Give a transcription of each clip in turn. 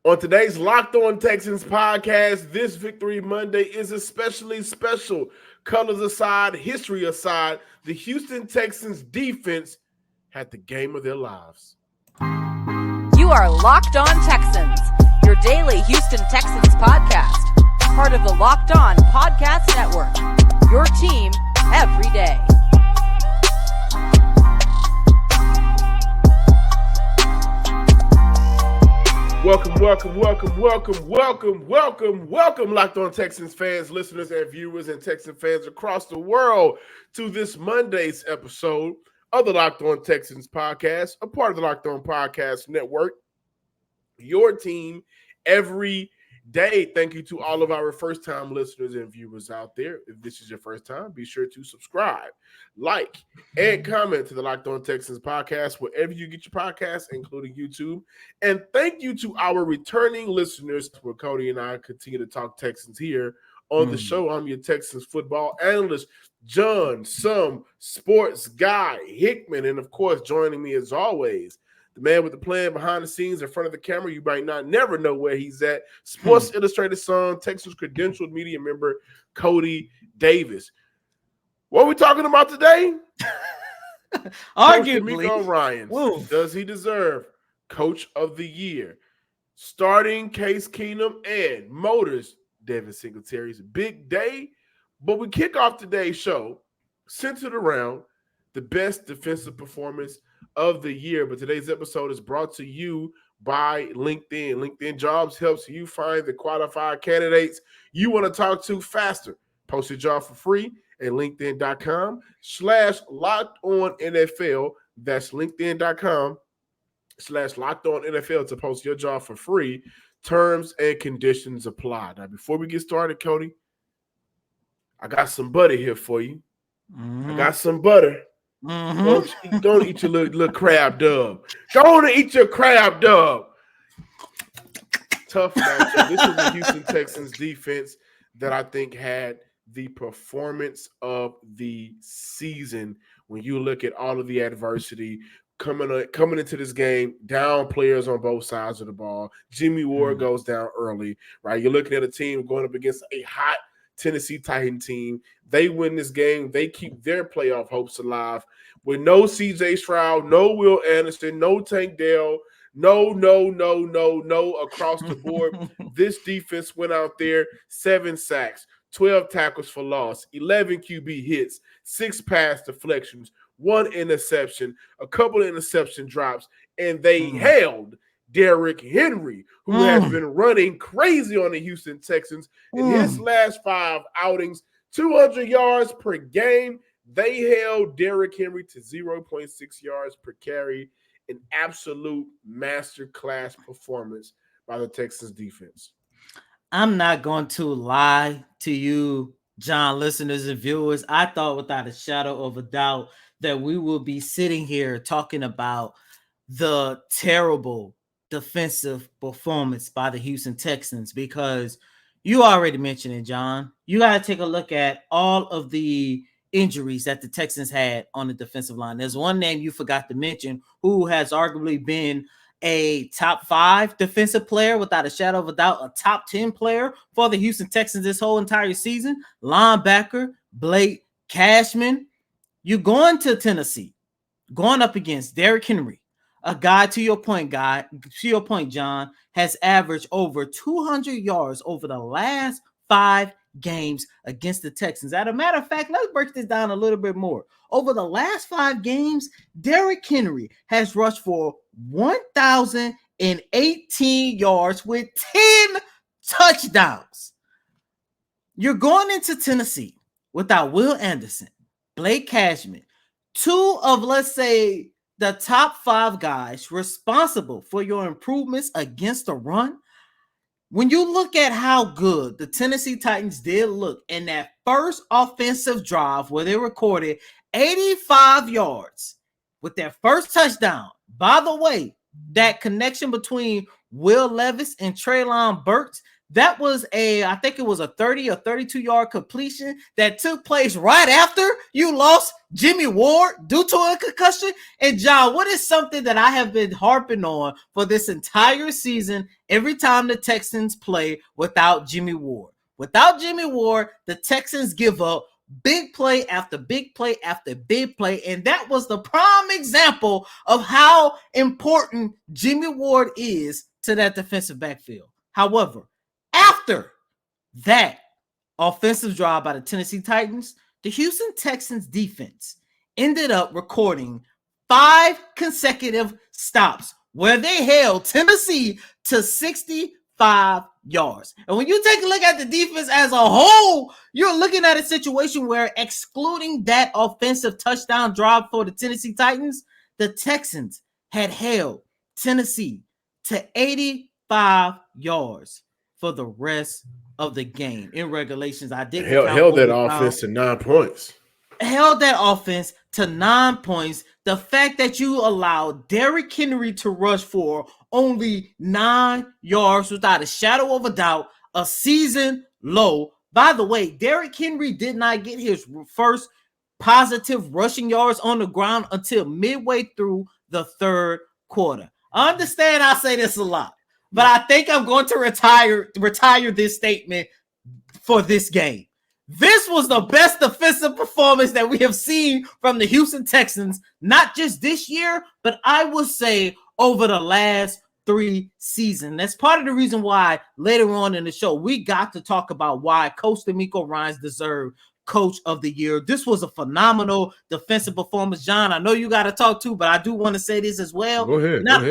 On today's Locked On Texans podcast, this Victory Monday is especially special. Colors aside, history aside, the Houston Texans defense had the game of their lives. You are Locked On Texans, your daily Houston Texans podcast, part of the Locked On Podcast Network, your team every day. Welcome, Locked On Texans fans, listeners, and viewers, and Texan fans across the world to this Monday's episode of the Locked On Texans podcast, a part of the Locked On Podcast Network, your team every day. Thank you to all of our first-time listeners and viewers out there. If this is your first time, be sure to subscribe, like, and comment to the Locked On Texans podcast wherever you get your podcasts, including YouTube. And thank you to our returning listeners, where Cody and I continue to talk Texans here on the show. I'm your Texans football analyst, John, some sports guy, Hickman, and of course, joining me as always, the man with the plan behind the scenes in front of the camera. You might not never know where he's at. Sports Illustrated son, Texas credentialed media member, Cody Davis. What are we talking about today? Arguably. Coach Ryan. Does he deserve Coach of the Year? Starting Case Keenum and Motors, Devin Singletary's big day. But we kick off today's show centered around the best defensive performance of the year. But today's episode is brought to you by LinkedIn. LinkedIn Jobs helps you find the qualified candidates you want to talk to faster. Post your job for free at linkedin.com/lockedonnfl. That's linkedin.com/lockedonnfl to post your job for free. Terms and conditions apply. Now, before we get started, Cody, I got some butter here for you. I got some butter. Don't eat your little crab dub. Don't eat your crab dub. Tough matchup. This is the Houston Texans defense that I think had the performance of the season. When you look at all of the adversity coming into this game, down players on both sides of the ball. Jimmy Ward goes down early, right? You're looking at a team going up against a hot Tennessee Titan team. They win this game. They keep their playoff hopes alive with no C.J. Stroud, no Will Anderson, no Tank Dell, no across the board. This defense went out there, 7 sacks, 12 tackles for loss, 11 QB hits, 6 pass deflections, 1 interception, a couple of interception drops, and they held Derrick Henry, who has been running crazy on the Houston Texans in his last 5 outings, 200 yards per game. They held Derrick Henry to 0.6 yards per carry, an absolute masterclass performance by the Texans defense. I'm not going to lie to you, John, listeners and viewers. I thought without a shadow of a doubt that we will be sitting here talking about the terrible defensive performance by the Houston Texans, because you already mentioned it, John. You got to take a look at all of the injuries that the Texans had on the defensive line. There's one name you forgot to mention who has arguably been a top 5 defensive player, without a shadow of a doubt, a top 10 player for the Houston Texans this whole entire season. Linebacker Blake Cashman. You're going to Tennessee, going up against Derrick Henry, a guy, to your point, John, has averaged over 200 yards over the last 5 games against the Texans. As a matter of fact, let's break this down a little bit more. Over the last 5 games, Derrick Henry has rushed for 1,018 yards with 10 touchdowns. You're going into Tennessee without Will Anderson, Blake Cashman, 2 of, let's say, the top 5 guys responsible for your improvements against the run. When you look at how good the Tennessee Titans did look in that first offensive drive where they recorded 85 yards with their first touchdown. By the way, that connection between Will Levis and Treylon Burks, That was I think it was a 30 or 32-yard completion that took place right after you lost Jimmy Ward due to a concussion. And John, what is something that I have been harping on for this entire season every time the Texans play without Jimmy Ward? Without Jimmy Ward, the Texans give up big play after big play after big play. And that was the prime example of how important Jimmy Ward is to that defensive backfield. However, after that offensive drive by the Tennessee Titans, the Houston Texans defense ended up recording 5 consecutive stops where they held Tennessee to 65 yards. And when you take a look at the defense as a whole, you're looking at a situation where, excluding that offensive touchdown drive for the Tennessee Titans, the Texans had held Tennessee to 85 yards for the rest of the game. In regulations, I didn't held that offense to 9 points. Held that offense to 9 points. The fact that you allowed Derrick Henry to rush for only 9 yards without a shadow of a doubt, a season low. By the way, Derrick Henry did not get his first positive rushing yards on the ground until midway through the third quarter. I understand I say this a lot, but I think I'm going to retire this statement for this game. This was the best defensive performance that we have seen from the Houston Texans, not just this year, but I would say over the last 3 seasons. That's part of the reason why later on in the show, we got to talk about why Coach DeMeco Ryans deserved Coach of the Year. This was a phenomenal defensive performance. John, I know you got to talk too, but I do want to say this as well. Go ahead. Not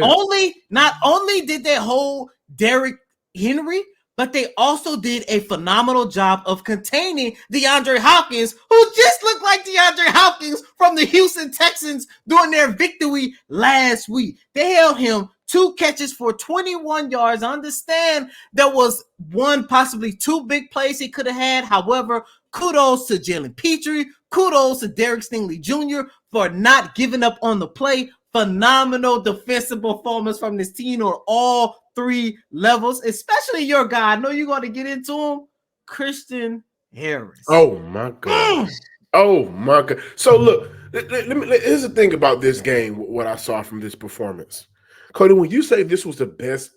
only did they hold Derrick Henry, but they also did a phenomenal job of containing DeAndre Hopkins, who just looked like DeAndre Hopkins from the Houston Texans during their victory last week. They held him 2 catches for 21 yards. I understand there was one, possibly 2 big plays he could have had. However, kudos to Jalen Petrie. Kudos to Derek Stingley Jr. for not giving up on the play. Phenomenal defensive performance from this team on all 3 levels, especially your guy. I know you're going to get into him, Christian Harris. Oh, my God. Oh, my God. So, look, here's the thing about this game, what I saw from this performance. Cody, when you say this was the best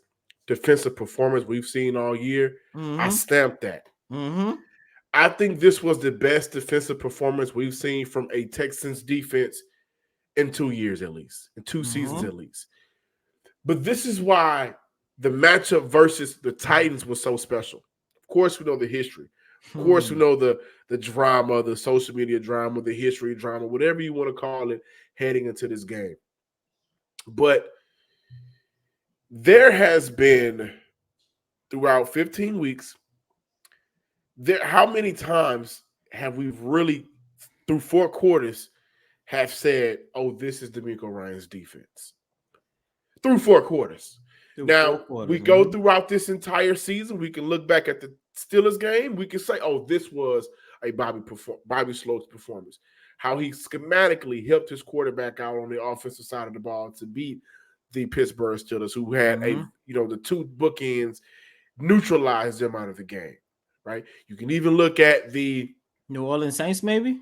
defensive performance we've seen all year, I stamped that. I think this was the best defensive performance we've seen from a Texans defense in 2 years at least, in 2 seasons at least. But this is why the matchup versus the Titans was so special. Of course, we know the history. Of course, we know the drama, the social media drama, the history drama, whatever you want to call it, heading into this game. But there has been, throughout 15 weeks, how many times have we really, through 4 quarters, have said, oh, this is DeMeco Ryans' defense? Through 4 quarters. We go throughout this entire season. We can look back at the Steelers game. We can say, oh, this was a Bobby Sloat's performance. How he schematically helped his quarterback out on the offensive side of the ball to beat the Pittsburgh Steelers, who had the 2 bookends, neutralized them out of the game, right? You can even look at the New Orleans Saints, maybe?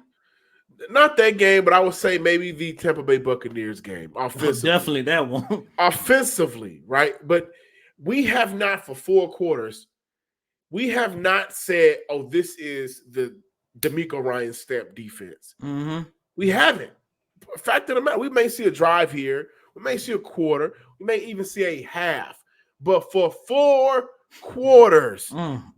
Not that game, but I would say maybe the Tampa Bay Buccaneers game. Offensively. Definitely that one. Offensively, right? But we have not, for 4 quarters, we have not said, oh, this is the DeMeco Ryans stamp defense. We haven't. Fact of the matter, we may see a drive here. We may see a quarter. We may even see a half. But for 4 quarters,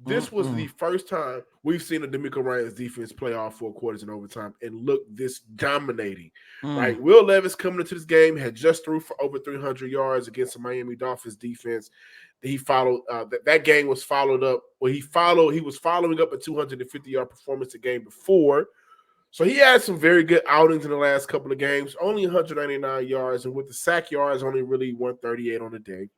this was the first time we've seen a DeMeco Ryans defense play all 4 quarters in overtime and look this dominating. Right? Will Levis coming into this game had just threw for over 300 yards against the Miami Dolphins defense. He followed that game was followed up. Well, he was following up a 250-yard performance the game before. So he had some very good outings in the last couple of games, only 199 yards, and with the sack yards, only really 138 on the day.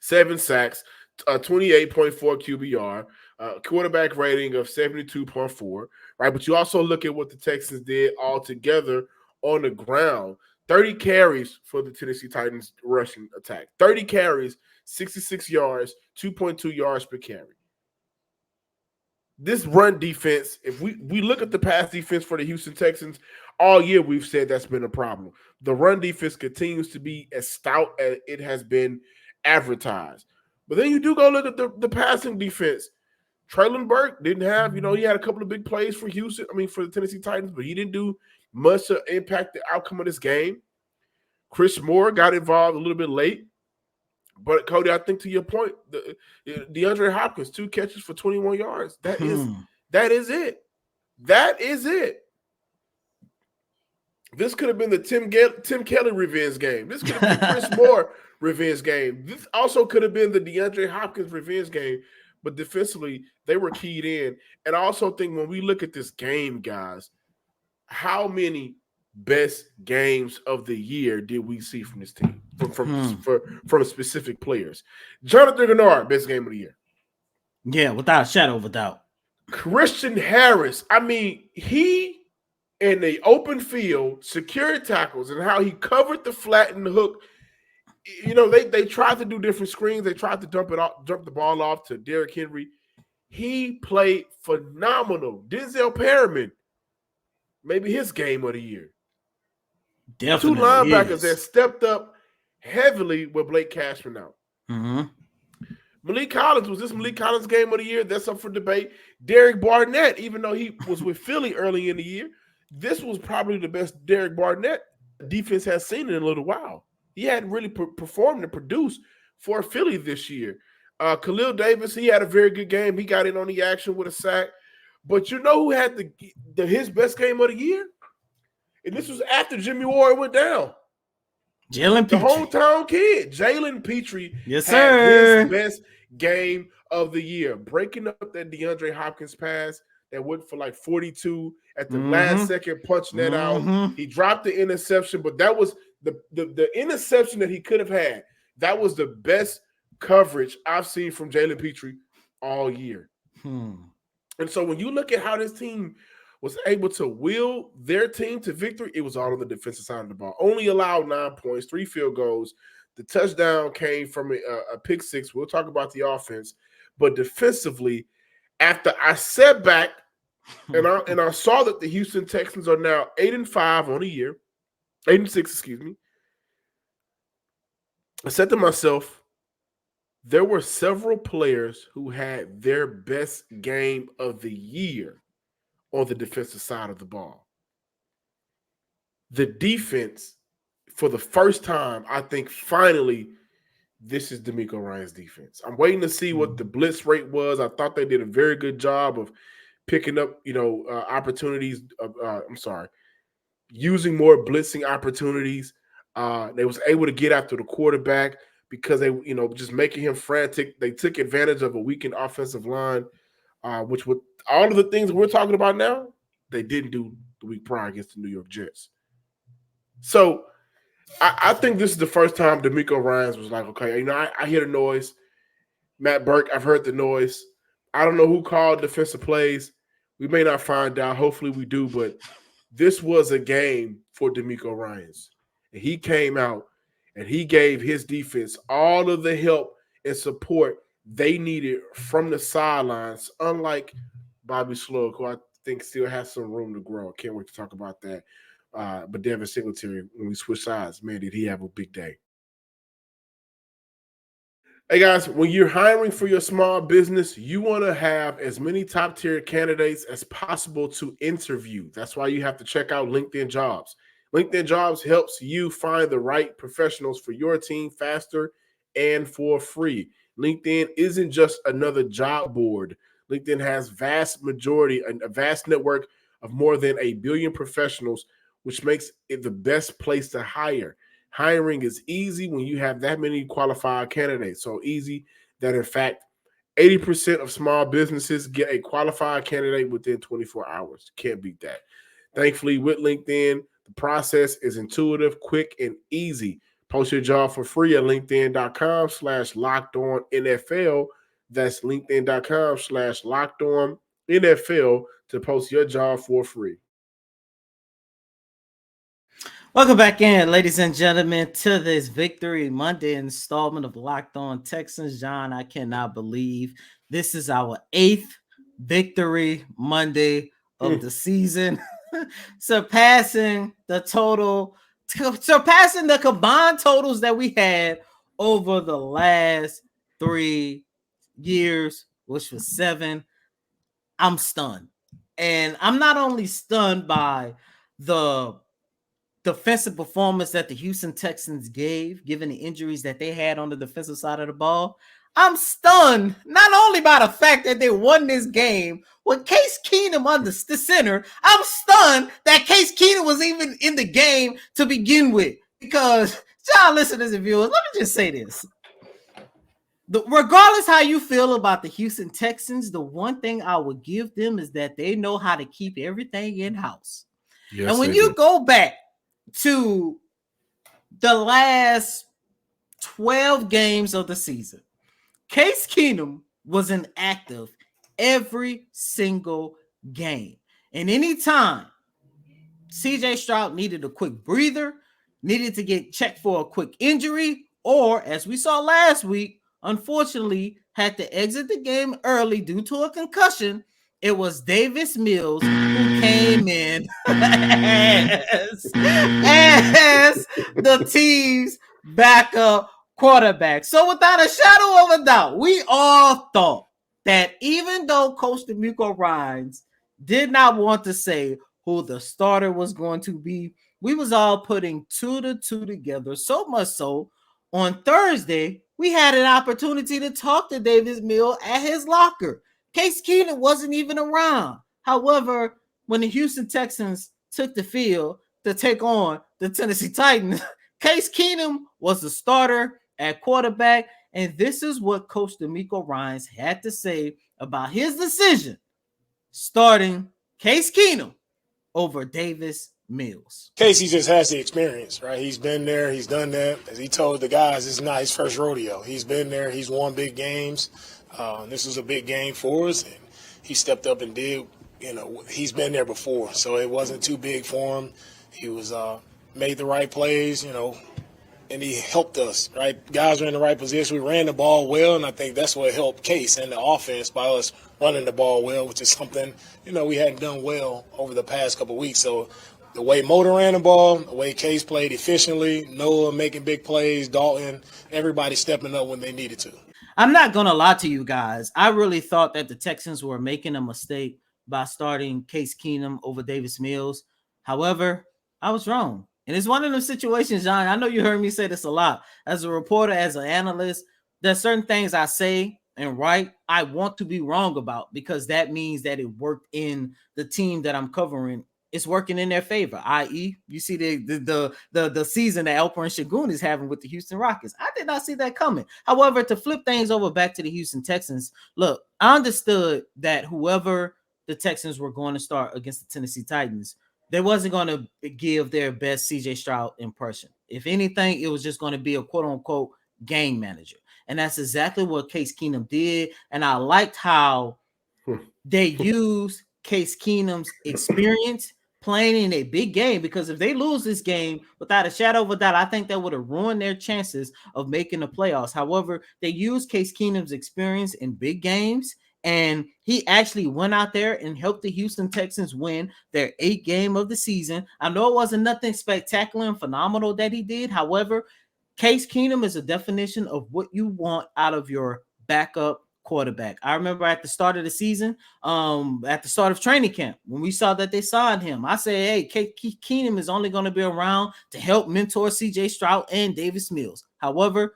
7 sacks, 28.4 QBR, quarterback rating of 72.4, right? But you also look at what the Texans did all together on the ground. 30 carries for the Tennessee Titans rushing attack. 30 carries, 66 yards, 2.2 yards per carry. This run defense, if we look at the pass defense for the Houston Texans, all year we've said that's been a problem. The run defense continues to be as stout as it has been advertised. But then you do go look at the passing defense. Traylon Burke didn't have, he had a couple of big plays for for the Tennessee Titans, but he didn't do much to impact the outcome of this game. Chris Moore got involved a little bit late. But Cody, I think to your point, DeAndre Hopkins, 2 catches for 21 yards. That is it. That is it. This could have been the Tim Kelly revenge game. This could have been the Chris Moore revenge game. This also could have been the DeAndre Hopkins revenge game. But defensively, they were keyed in. And I also think when we look at this game, guys, how many best games of the year did we see from this team? From specific players. Jonathan Gennard, best game of the year. Yeah, without a shadow of a doubt. Christian Harris, he in the open field, secured tackles, and how he covered the flat and the hook. They tried to do different screens. They tried to dump the ball off to Derrick Henry. He played phenomenal. Denzel Perryman, maybe his game of the year. Definitely 2 linebackers that stepped up heavily with Blake Cashman out. Mm-hmm. Malik Collins, was this Malik Collins game of the year? That's up for debate. Derek Barnett, even though he was with Philly early in the year, this was probably the best Derek Barnett defense has seen in a little while. He hadn't really performed and produced for Philly this year. Khalil Davis, he had a very good game. He got in on the action with a sack. But you know who had his best game of the year? And this was after Jimmy Ward went down. Jalen Petrie. The hometown kid, Jalen Petrie, yes, had sir. his best game of the year, breaking up that DeAndre Hopkins pass that went for like 42 at the last second, punching that out. He dropped the interception, but that was the interception that he could have had. That was the best coverage I've seen from Jalen Petrie all year. And so when you look at how this team was able to will their team to victory, it was all on the defensive side of the ball. Only allowed 9 points, 3 field goals. The touchdown came from a pick six. We'll talk about the offense. But defensively, after I sat back and I saw that the Houston Texans are now 8-5 on the year, 8-6, excuse me, I said to myself, there were several players who had their best game of the year on the defensive side of the ball. The defense, for the first time, I think finally, this is DeMeco Ryans' defense. I'm waiting to see what the blitz rate was. I thought they did a very good job of picking up, opportunities. Using more blitzing opportunities. They was able to get after the quarterback because they, just making him frantic. They took advantage of a weakened offensive line, which with all of the things we're talking about now, they didn't do the week prior against the New York Jets. So I think this is the first time DeMeco Ryans was like, okay, I hear the noise. Matt Burke, I've heard the noise. I don't know who called defensive plays. We may not find out. Hopefully we do, but this was a game for DeMeco Ryans. And he came out and he gave his defense all of the help and support they needed from the sidelines, unlike Bobby Slug, who I think still has some room to grow. Can't wait to talk about that. But Devin Singletary, when we switch sides, man, did he have a big day. Hey, guys, when you're hiring for your small business, you want to have as many top-tier candidates as possible to interview. That's why you have to check out LinkedIn Jobs. LinkedIn Jobs helps you find the right professionals for your team faster and for free. LinkedIn isn't just another job board. LinkedIn has a vast network of more than 1 billion professionals, which makes it the best place to hire. Hiring is easy when you have that many qualified candidates. So easy that, in fact, 80% of small businesses get a qualified candidate within 24 hours. Can't beat that. Thankfully, with LinkedIn, the process is intuitive, quick, and easy. Post your job for free at linkedin.com/lockedonnfl. That's linkedin.com/lockedonnfl to post your job for free. Welcome back in, ladies and gentlemen, to this Victory Monday installment of Locked On Texans. John, I cannot believe this is our 8th Victory Monday of the season, surpassing the combined totals that we had over the last 3 years, which was 7. I'm stunned. And I'm not only stunned by the defensive performance that the Houston Texans gave, given the injuries that they had on the defensive side of the ball. I'm stunned not only by the fact that they won this game with Case Keenum under the center. I'm stunned that Case Keenum was even in the game to begin with. Because, John, listeners and viewers, let me just say this. Regardless how you feel about the Houston Texans, the one thing I would give them is that they know how to keep everything in-house. Yes, and when you go back to the last 12 games of the season, Case Keenum was inactive every single game. And anytime CJ Stroud needed a quick breather, needed to get checked for a quick injury, or as we saw last week, unfortunately had to exit the game early due to a concussion, it was Davis Mills who came in as the team's backup quarterback. So without a shadow of a doubt, we all thought that even though Coach DeMeco Ryans did not want to say who the starter was going to be, we was all putting 2 to 2 together, so much so on Thursday, we had an opportunity to talk to Davis Mills at his locker. Case Keenum wasn't even around. However, when the Houston Texans took the field to take on the Tennessee Titans, Case Keenum was the starter at quarterback, and this is what Coach DeMeco Ryans had to say about his decision starting Case Keenum over Davis Mills. Casey just has the experience, right? He's been there. He's done that. As he told the guys, it's not his first rodeo. He's been there. He's won big games. This was a big game for us, and he stepped up and did. He's been there before, so it wasn't too big for him. He was made the right plays, and he helped us, right? Guys were in the right position. We ran the ball well, and I think that's what helped Case and the offense by us running the ball well, which is something, we hadn't done well over the past couple of weeks. So the way Motor ran the ball, the way Case played efficiently, Noah making big plays, Dalton, everybody stepping up when they needed to. I'm not going to lie to you guys. I really thought that the Texans were making a mistake by starting Case Keenum over Davis Mills. However, I was wrong. And it's one of those situations, John, I know you heard me say this a lot. As a reporter, as an analyst, there's certain things I say and write I want to be wrong about because that means that it worked in the team that I'm covering. It's working in their favor, i.e., you see the season that Alper and Shagun is having with the Houston Rockets. I did not see that coming. However, to flip things over back to the Houston Texans, look, I understood that whoever the Texans were going to start against the Tennessee Titans, they wasn't going to give their best CJ Stroud impression. If anything, it was just going to be a quote-unquote game manager. And that's exactly what Case Keenum did. And I liked how they used Case Keenum's experience playing in a big game, because if they lose this game, without a shadow of a doubt, I think that would have ruined their chances of making the playoffs. However, they used Case Keenum's experience in big games, and he actually went out there and helped the Houston Texans win their 8th game of the season. I know it wasn't nothing spectacular and phenomenal that he did. However, Case Keenum is a definition of what you want out of your backup quarterback. I remember at the start of the season, at the start of training camp, when we saw that they signed him, I said, hey, Keenum is only going to be around to help mentor CJ Stroud and Davis Mills. However,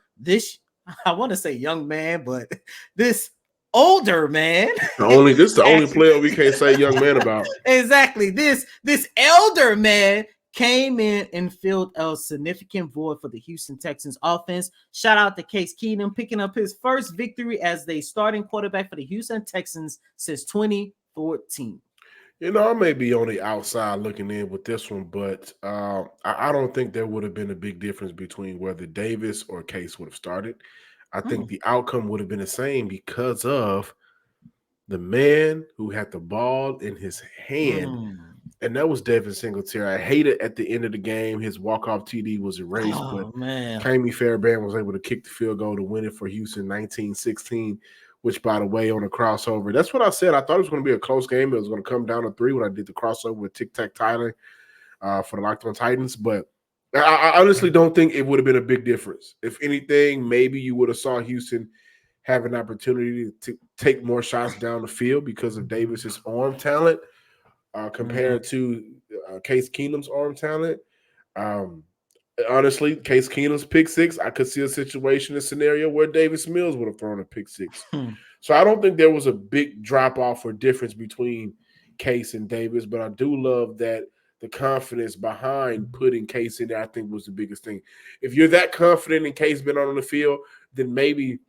I want to say young man, but this older man. This is the only player we can't say young man about. Exactly. This elder man came in and filled a significant void for the Houston Texans offense. Shout out to Case Keenum picking up his first victory as the starting quarterback for the Houston Texans since 2014. I may be on the outside looking in with this one, but I don't think there would have been a big difference between whether Davis or Case would have started. I think the outcome would have been the same because of the man who had the ball in his hand And that was Devin Singletary. I hated at the end of the game his walk-off TD was erased, but Oh man. Kamie Fairbairn was able to kick the field goal to win it for Houston 19-16, which, by the way, on a crossover. That's what I said. I thought it was going to be a close game. It was going to come down to 3 when I did the crossover with Tic Tac Tyler for the Locked On Titans. But I honestly don't think it would have been a big difference. If anything, maybe you would have saw Houston have an opportunity to take more shots down the field because of Davis's arm talent. Compared to Case Keenum's arm talent. Um, Honestly, Case Keenum's pick six, I could see a situation, a scenario where Davis Mills would have thrown a pick six. So I don't think there was a big drop off or difference between Case and Davis, but I do love that the confidence behind putting Case in there, I think, was the biggest thing. If you're that confident in Case being on the field, then maybe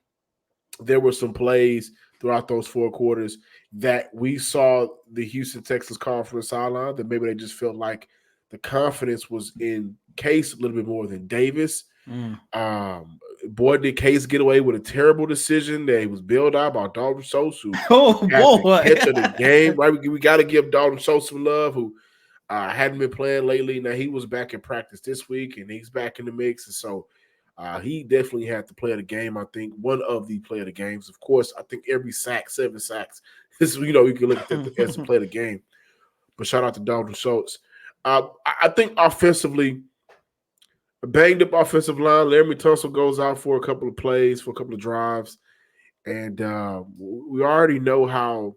there were some plays throughout those 4 quarters that we saw the Houston Texans call from the sideline that maybe they just felt like the confidence was in Case a little bit more than Davis. Boy, did Case get away with a terrible decision that he was bailed out by Dalton Schultz, who catch of the game. Right, we got to give Dalton Schultz some love, who hadn't been playing lately. Now he was back in practice this week, and he's back in the mix, and so he definitely had to play the game. I think one of the play of the games. Of course, I think every sack, 7 sacks. This, you can look at that as a play of the game. But shout out to Dalton Schultz. I think offensively, a banged up offensive line. Laramie Tunsil goes out for a couple of plays, for a couple of drives, and we already know how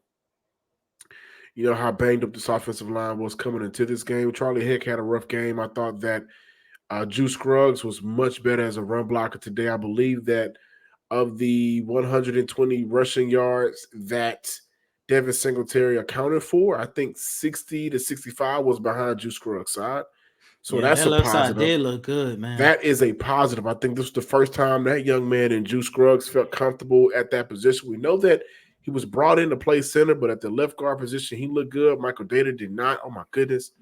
banged up this offensive line was coming into this game. Charlie Heck had a rough game. I thought that Juice Scruggs was much better as a run blocker today. I believe that of the 120 rushing yards that Devin Singletary accounted for, I think 60 to 65 was behind Juice Scruggs' side. So that's a positive. Did look good, man. That is a positive. I think this was the first time that young man in Juice Scruggs felt comfortable at that position. We know that he was brought in to play center, but at the left guard position, he looked good. Michael Data did not. Oh, my goodness.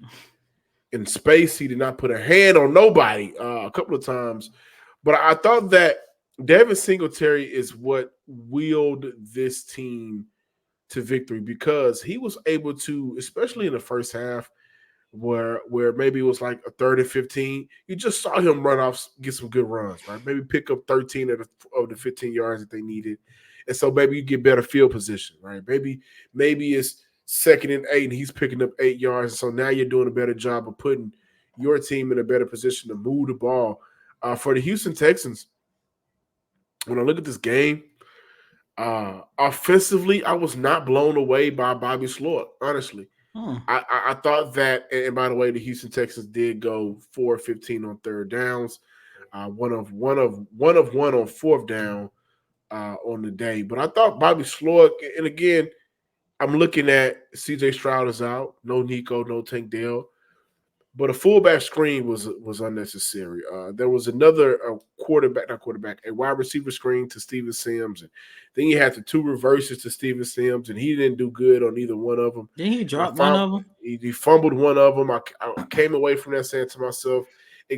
In space, he did not put a hand on nobody a couple of times. But I thought that Devin Singletary is what wheeled this team to victory because he was able to, especially in the first half, where maybe it was like a 3rd and 15, you just saw him run off, get some good runs, right? Maybe pick up 13 of the 15 yards that they needed. And so maybe you get better field position, right? Maybe it's 2nd and 8 and he's picking up 8 yards. So now you're doing a better job of putting your team in a better position to move the ball. For the Houston Texans, when I look at this game, offensively, I was not blown away by Bobby Sloyd, honestly. I thought that, and by the way, the Houston Texans did go 4-15 on 3rd downs, one of one on 4th down on the day. But I thought Bobby Sloyd, and again, I'm looking at CJ Stroud is out, no Nico, no Tank Dell. But a fullback screen was unnecessary. There was another a wide receiver screen to Steven Sims. And then you had the 2 reverses to Steven Sims, and he didn't do good on either one of them. Did he drop one of them? He fumbled one of them. I came away from that saying to myself,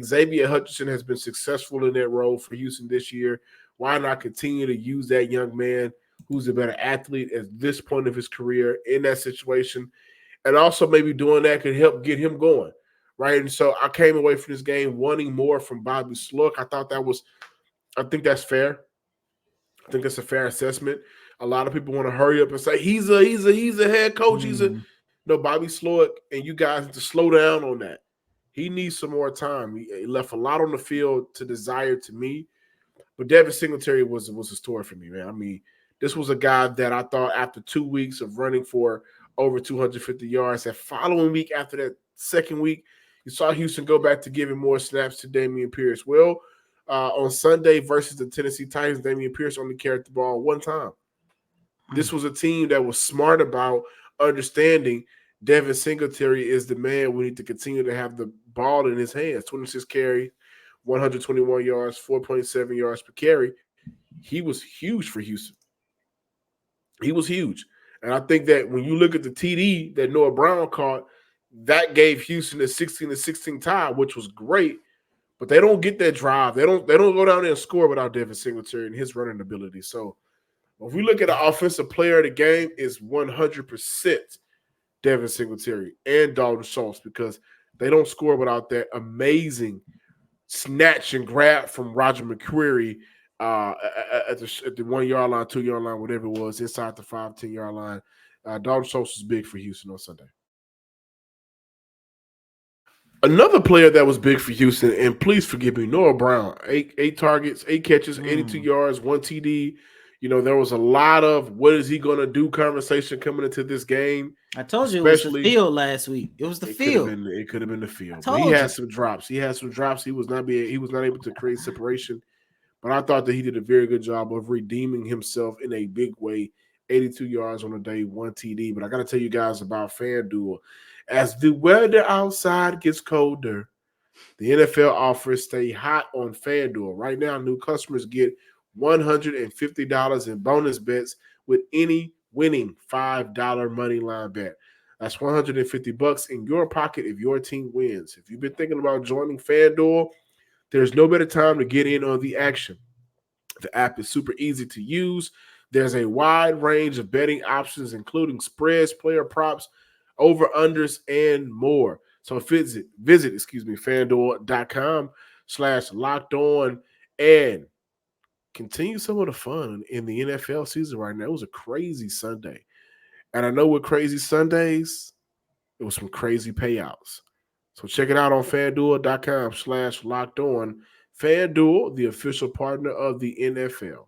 Xavier Hutchinson has been successful in that role for Houston this year. Why not continue to use that young man who's a better athlete at this point of his career in that situation? And also maybe doing that could help get him going. Right. And so I came away from this game wanting more from Bobby Sloyd. I think that's fair. I think that's a fair assessment. A lot of people want to hurry up and say he's a head coach. Bobby Sloyd, and you guys need to slow down on that. He needs some more time. He left a lot on the field to desire to me. But Devin Singletary was a story for me, man. I mean, this was a guy that I thought after 2 weeks of running for over 250 yards, that following week after that second week, you saw Houston go back to giving more snaps to Dameon Pierce. Well, on Sunday versus the Tennessee Titans, Dameon Pierce only carried the ball 1 time. This was a team that was smart about understanding Devin Singletary is the man. We need to continue to have the ball in his hands. 26 carries, 121 yards, 4.7 yards per carry. He was huge for Houston. He was huge. And I think that when you look at the TD that Noah Brown caught, that gave Houston a 16-16 tie, which was great. But they don't get that drive. They don't go down there and score without Devin Singletary and his running ability. So if we look at the offensive player of the game, is 100% Devin Singletary and Dalton Schultz because they don't score without that amazing snatch and grab from Roger McCreary at the 1 yard line, 2 yard line, whatever it was, inside the 5-10 yard line. Dalton Schultz was big for Houston on Sunday. Another player that was big for Houston, and please forgive me, Noah Brown, eight targets, 8 catches, 82 yards, 1 TD. There was a lot of what is he going to do conversation coming into this game. I told you it was the field last week. It was the field. It could have been the field. But he had some drops. He was not able to create separation. But I thought that he did a very good job of redeeming himself in a big way. 82 yards on the day, 1 TD. But I got to tell you guys about FanDuel. As the weather outside gets colder, the NFL offers stay hot on FanDuel. Right now, new customers get $150 in bonus bets with any winning $5 money line bet. That's $150 in your pocket if your team wins. If you've been thinking about joining FanDuel, there's no better time to get in on the action. The app is super easy to use. There's a wide range of betting options, including spreads, player props, over-unders, and more. So visit FanDuel.com/locked-on and continue some of the fun in the NFL season right now. It was a crazy Sunday. And I know with crazy Sundays, it was some crazy payouts. So check it out on FanDuel.com/locked-on. FanDuel, the official partner of the NFL.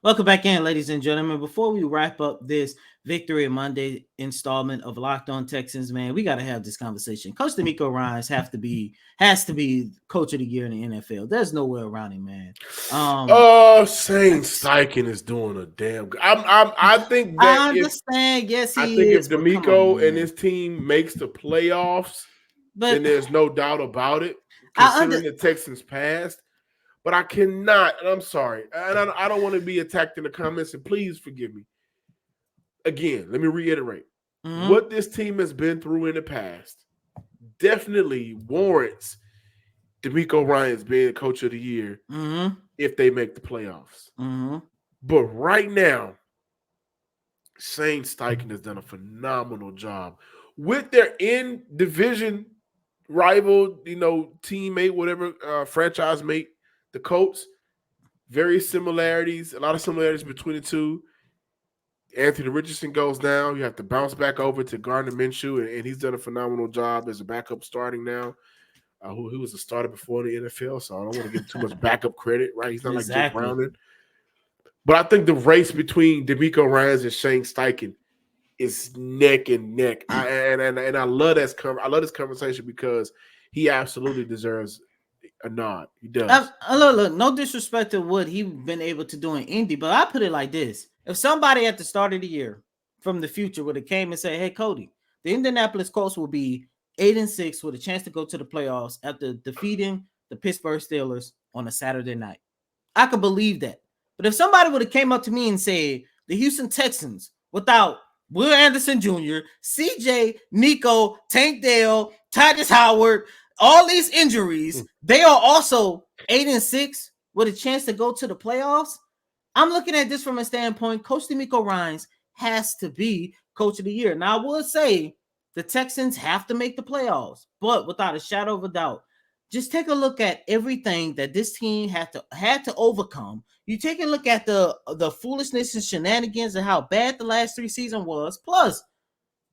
Welcome back in, ladies and gentlemen. Before we wrap up this Victory Monday installment of Locked On Texans, man, we got to have this conversation. Coach DeMeco Ryans has to be Coach of the Year in the NFL. There's no way around him, man. Shane Steichen is doing a damn good. I think that I understand. Yes, I think if DeMeco and his team makes the playoffs, then there's no doubt about it. Considering the Texans' past. But I cannot, and I'm sorry, and I don't want to be attacked in the comments, and please forgive me. Again, let me reiterate. What this team has been through in the past definitely warrants DeMeco Ryans being Coach of the Year if they make the playoffs. But right now, Shane Steichen has done a phenomenal job with their in-division rival, teammate, whatever, franchise mate, the Colts. A lot of similarities between the two. Anthony Richardson goes down. You have to bounce back over to Gardner Minshew, and he's done a phenomenal job as a backup starting now. Who was a starter before in the NFL, so I don't want to give too much backup credit, right? He's not like Jake Browning. But I think the race between DeMeco Ryans and Shane Steichen is neck and neck. I love this conversation because he absolutely deserves a nod. He does. Look, no disrespect to what he's been able to do in Indy, but I put it like this. If somebody at the start of the year from the future would have came and said, hey, Cody, the Indianapolis Colts will be 8-6 with a chance to go to the playoffs after defeating the Pittsburgh Steelers on a Saturday night, I could believe that. But if somebody would have came up to me and said the Houston Texans without Will Anderson Jr., CJ, Nico, Tank Dell, Titus Howard, all these injuries, they are also 8-6 with a chance to go to the playoffs. I'm looking at this from a standpoint, Coach DeMeco Ryans has to be Coach of the Year. Now, I will say the Texans have to make the playoffs, but without a shadow of a doubt, just take a look at everything that this team had to overcome. You take a look at the foolishness and shenanigans and how bad the last 3 seasons was. Plus,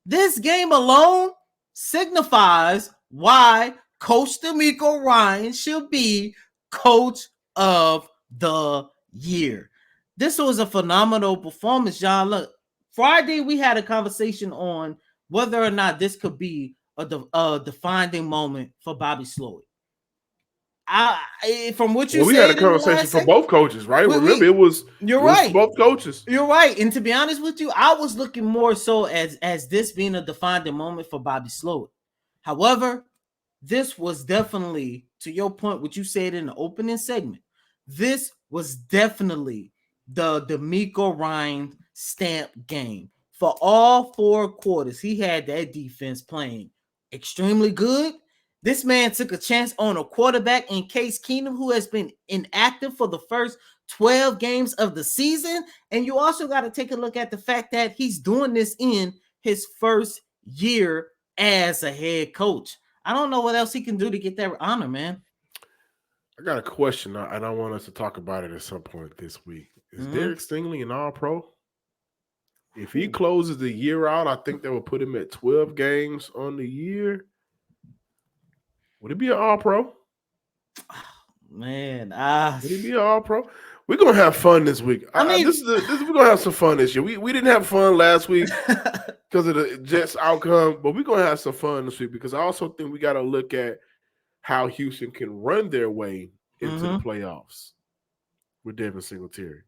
this game alone signifies why Coach DeMeco Ryans should be Coach of the Year. This was a phenomenal performance, John. Look, Friday we had a conversation on whether or not this could be a defining moment for Bobby Slowick. From what you said, we had a conversation for both coaches, right? Remember, it was both coaches. You're right. And to be honest with you, I was looking more so as this being a defining moment for Bobby Slowick. However, this was definitely, to your point, what you said in the opening segment, this was definitely the DeMeco Ryans stamp game. For all 4 quarters, he had that defense playing extremely good, This man took a chance on a quarterback in Case Keenum, who has been inactive for the first 12 games of the season. And you also got to take a look at the fact that he's doing this in his first year as a head coach. I don't know what else he can do to get that honor, man. I got a question, and I want us to talk about it at some point this week. Is Derek Stingley an All-Pro? If he closes the year out, I think that would put him at 12 games on the year. Would it be an All-Pro? Man, would it be an All-Pro? We're gonna have fun this week. We're gonna have some fun this year. We didn't have fun last week because of the Jets outcome, but we're gonna have some fun this week because I also think we got to look at how Houston can run their way into the playoffs with Devin Singletary.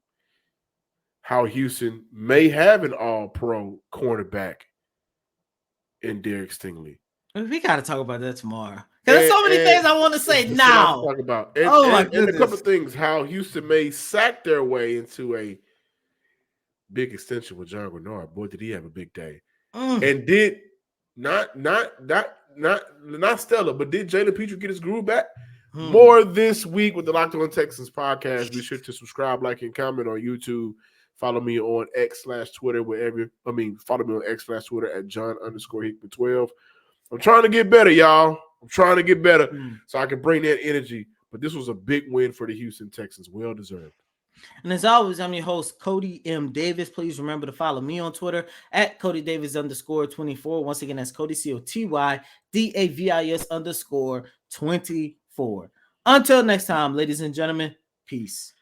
How Houston may have an All-Pro cornerback in Derek Stingley. We got to talk about that tomorrow. There's so many things I want to say now. Talk about. And a couple of things, how Houston may sack their way into a big extension with John Grenard. Boy, did he have a big day. And did not stellar, but did Jalen Petrie get his groove back? More this week with the Locked On Texans podcast. Be sure to subscribe, like, and comment on YouTube. Follow me on X/Twitter, follow me on X/Twitter at John_Hickman12. I'm trying to get better, y'all. I'm trying to get better so I can bring that energy. But this was a big win for the Houston Texans. Well deserved. And as always, I'm your host, Cody M. Davis. Please remember to follow me on Twitter at CodyDavis_24. Once again, that's Cody, COTYDAVIS_24. Until next time, ladies and gentlemen, peace.